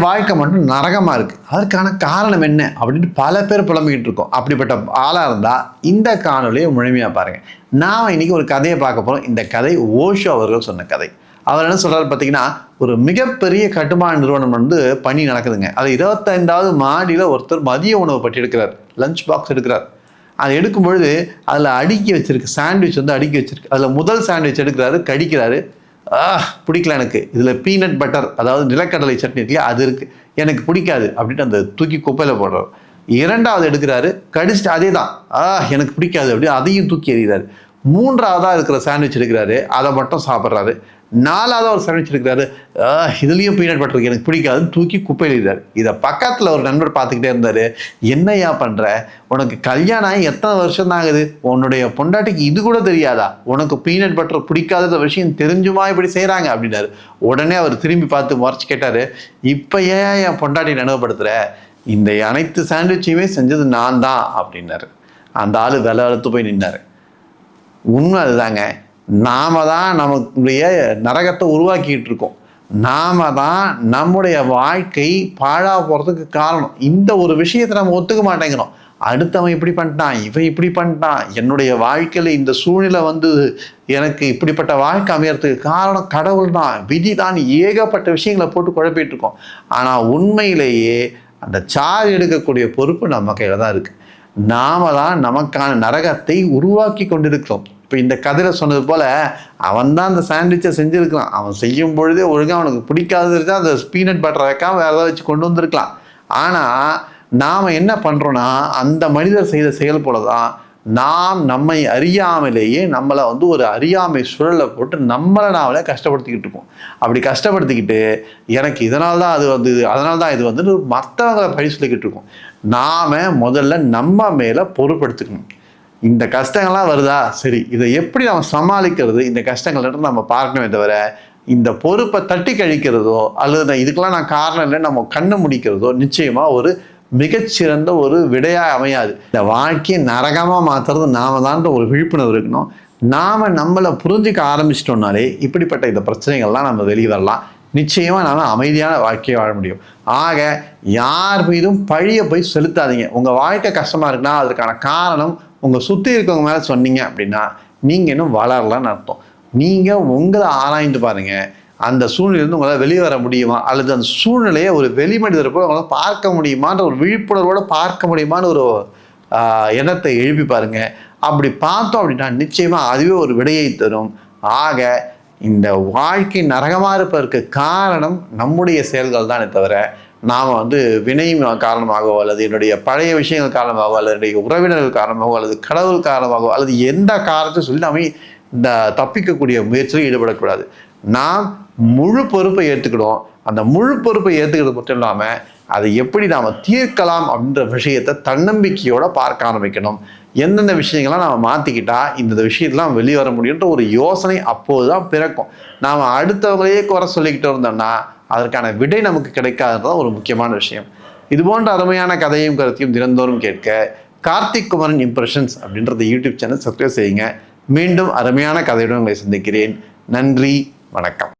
வாழ்க்கை மட்டும் நரகமாக இருக்குது. அதற்கான காரணம் என்ன அப்படின்ட்டு பல பேர் புலம்பிக்கிட்டு இருக்கோம். அப்படிப்பட்ட ஆளாக இருந்தால் இந்த காணொலியை முழுமையாக பாருங்கள். நான் இன்னைக்கு ஒரு கதையை பார்க்க போகிறோம். இந்த கதை ஓஷோ அவர்கள் சொன்ன கதை. அவர் என்ன சொல்கிறாரு பார்த்தீங்கன்னா, ஒரு மிகப்பெரிய கட்டுமான நிறுவனம் பணி நடக்குதுங்க. அது 25வது மாடியில் ஒருத்தர் மதிய உணவு பற்றி எடுக்கிறார். லஞ்ச் பாக்ஸ் எடுக்கிறார். அதை எடுக்கும் பொழுது அதில் அடுக்கி வச்சிருக்கு சாண்ட்விச் அடுக்கி வச்சிருக்கு. அதில் முதல் சாண்ட்விச் எடுக்கிறாரு, கடிக்கிறாரு. பிடிக்கல எனக்கு, இதில் பீனட் பட்டர் அதாவது நிலக்கடலை சட்னி இருக்குல்லையா அது இருக்குது, எனக்கு பிடிக்காது அப்படின்ட்டு அந்த தூக்கி குப்பையில் போடுறாரு. 2வது எடுக்கிறாரு, கடிச்சிட்டு அதே தான் எனக்கு பிடிக்காது அப்படி அதையும் தூக்கி எறிகிறாரு. 3வதாக இருக்கிற சாண்ட்விச் எடுக்கிறாரு, அதை மட்டும் சாப்பிட்றாரு. 4வது ஒரு சாண்ட்விச் எடுக்கிறாரு, இதுலேயும் பீனட் பட்டர் எனக்கு பிடிக்காதுன்னு தூக்கி குப்பையில் எழுதாரு. இதை பக்கத்தில் ஒரு நண்பர் பார்த்துக்கிட்டே இருந்தார். என்னையா பண்ணுற, உனக்கு கல்யாணம் ஆகி எத்தனை வருஷம் தான் ஆகுது, உன்னுடைய பொண்டாட்டிக்கு இது கூட தெரியாதா, உனக்கு பீனட் பட்டர் பிடிக்காத விஷயம் தெரிஞ்சுமா இப்படி செய்கிறாங்க அப்படின்னாரு. உடனே அவர் திரும்பி பார்த்து முறைச்சி கேட்டார், இப்போ ஏன் என் பொண்டாட்டி நினைவுபடுத்துகிற, இந்த அனைத்து சாண்ட்விச்சையுமே செஞ்சது நான் தான் அப்படின்னாரு. அந்த ஆள் விலை அழுத்து போய் நின்னார். உண்மை அதுதாங்க. நாம தான் நம்முடைய நரகத்தை உருவாக்கிட்டு இருக்கோம். நாம தான் நம்முடைய வாழ்க்கை பாழா போகிறதுக்கு காரணம். இந்த ஒரு விஷயத்தை நம்ம ஒத்துக்க மாட்டேங்கிறோம். அடுத்தவன் இப்படி பண்ணிட்டான், இவன் இப்படி பண்ணிட்டான், என்னுடைய வாழ்க்கையில் இந்த சூழ்நிலை எனக்கு இப்படிப்பட்ட வாழ்க்கை அமையறதுக்கு காரணம் கடவுள் தான், விதி தான், ஏகப்பட்ட விஷயங்களை போட்டு குழப்பிட்டு இருக்கோம். ஆனால் உண்மையிலேயே அந்த சார்ஜ் எடுக்கக்கூடிய பொறுப்பு நம்ம கையில் தான் இருக்குது. நாம தான் நமக்கான நரகத்தை உருவாக்கி கொண்டிருக்கிறோம். இப்போ இந்த கதையில் சொன்னது போல் அவன் தான் அந்த சாண்ட்விச்சை செஞ்சுருக்கலாம். அவன் செய்யும் பொழுதே ஒழுங்காக அவனுக்கு பிடிக்காதது இருந்தால் அந்த பீனட் பட்டரை வைக்காமல் வேறு ஏதாவது வச்சு கொண்டு வந்திருக்கலாம். ஆனால் நாம் என்ன பண்ணுறோன்னா, அந்த மனிதர் செய்த செயல் போல தான் நாம் நம்மை அறியாமலேயே நம்மளை ஒரு அறியாமை சுழலை போட்டு நம்மளை நாமளே கஷ்டப்படுத்திக்கிட்டு இருக்கோம். அப்படி கஷ்டப்படுத்திக்கிட்டு எனக்கு இதனால தான் அதனால தான் இது மற்றவங்களை பழி சொல்லிக்கிட்டு இருக்கோம். நாம் முதல்ல நம்ம மேலே பொறுப்படுத்திக்கணும். இந்த கஷ்டங்கள்லாம் வருதா, சரி இதை எப்படி நம்ம சமாளிக்கிறது, இந்த கஷ்டங்கள்ன்றது நம்ம பார்க்கணுமே தவிர இந்த பொறுப்பை தட்டி கழிக்கிறதோ அல்லது இதுக்கெல்லாம் நான் காரணம் இல்லை நம்ம கண்ணை முடிக்கிறதோ நிச்சயமாக ஒரு மிகச்சிறந்த ஒரு விடையாக அமையாது. இந்த வாழ்க்கையை நரகமாக மாற்றுறது நாம தான் ஒரு விழிப்புணர்வு இருக்கணும். நாம் நம்மளை புரிஞ்சிக்க ஆரம்பிச்சிட்டோம்னாலே இப்படிப்பட்ட இந்த பிரச்சனைகள்லாம் நம்ம வெளியே வரலாம். நிச்சயமாக நாம் அமைதியான வாழ்க்கையை வாழ முடியும். ஆக யார் மீதும் பழியை போய் செலுத்தாதீங்க. உங்கள் வாழ்க்கை கஷ்டமாக இருக்குன்னா அதற்கான காரணம் உங்கள் சுற்றி இருக்கவங்க மேலே சொன்னீங்க அப்படின்னா நீங்கள் இன்னும் வளரலான்னு அர்த்தம். நீங்கள் உங்களை ஆராய்ந்து பாருங்கள். அந்த சூழ்நிலையிலேருந்து உங்களால் வெளியே வர முடியுமா, அல்லது அந்த சூழ்நிலையை ஒரு வெளிமனிதரை போல் உங்களால் பார்க்க முடியுமான்ற ஒரு விழிப்புணர்வோடு பார்க்க முடியுமான்னு ஒரு எண்ணத்தை எழுப்பி பாருங்கள். அப்படி பார்த்தோம் அப்படின்னா நிச்சயமாக அதுவே ஒரு விடையை தரும். ஆக இந்த வாழ்க்கை நரகமாக இருப்பதற்கு காரணம் நம்முடைய செயல்கள் தானே தவிர நாம் வினை காரணமாகவோ அல்லது என்னுடைய பழைய விஷயங்கள் காரணமாகவோ அல்லது என்னுடைய உறவினர்கள் காரணமாகவோ அல்லது கடவுள் காரணமாகவோ அல்லது எந்த காரணத்தை சொல்லி நாம் இந்த தப்பிக்கக்கூடிய முயற்சியில் ஈடுபடக்கூடாது. நாம் முழு பொறுப்பை ஏற்றுக்கிடும். அந்த முழு பொறுப்பை ஏற்றுக்கிறது மட்டும் இல்லாமல் அதை எப்படி நாம் தீர்க்கலாம் அப்படின்ற விஷயத்தை தன்னம்பிக்கையோடு பார்க்க ஆரம்பிக்கணும். எந்தெந்த விஷயங்கள்லாம் நாம் மாற்றிக்கிட்டா இந்த விஷயத்தெலாம் வெளியே வர முடியுன்ற ஒரு யோசனை அப்போது தான் பிறக்கும். நாம் அடுத்தவங்களையே குறை சொல்லிக்கிட்டு இருந்தோம்னா அதற்கான விடை நமக்கு கிடைக்காதுன்றதான் ஒரு முக்கியமான விஷயம். இது போன்ற அருமையான கதையும் கருத்தையும் தினந்தோறும் கேட்க கார்த்திக் குமரன் இம்ப்ரெஷன்ஸ் அப்படின்றத யூடியூப் சேனல் சப்ஸ்கிரைப் செய்யுங்க. மீண்டும் அருமையான கதையுடன் உங்களை சந்திக்கிறேன். நன்றி, வணக்கம்.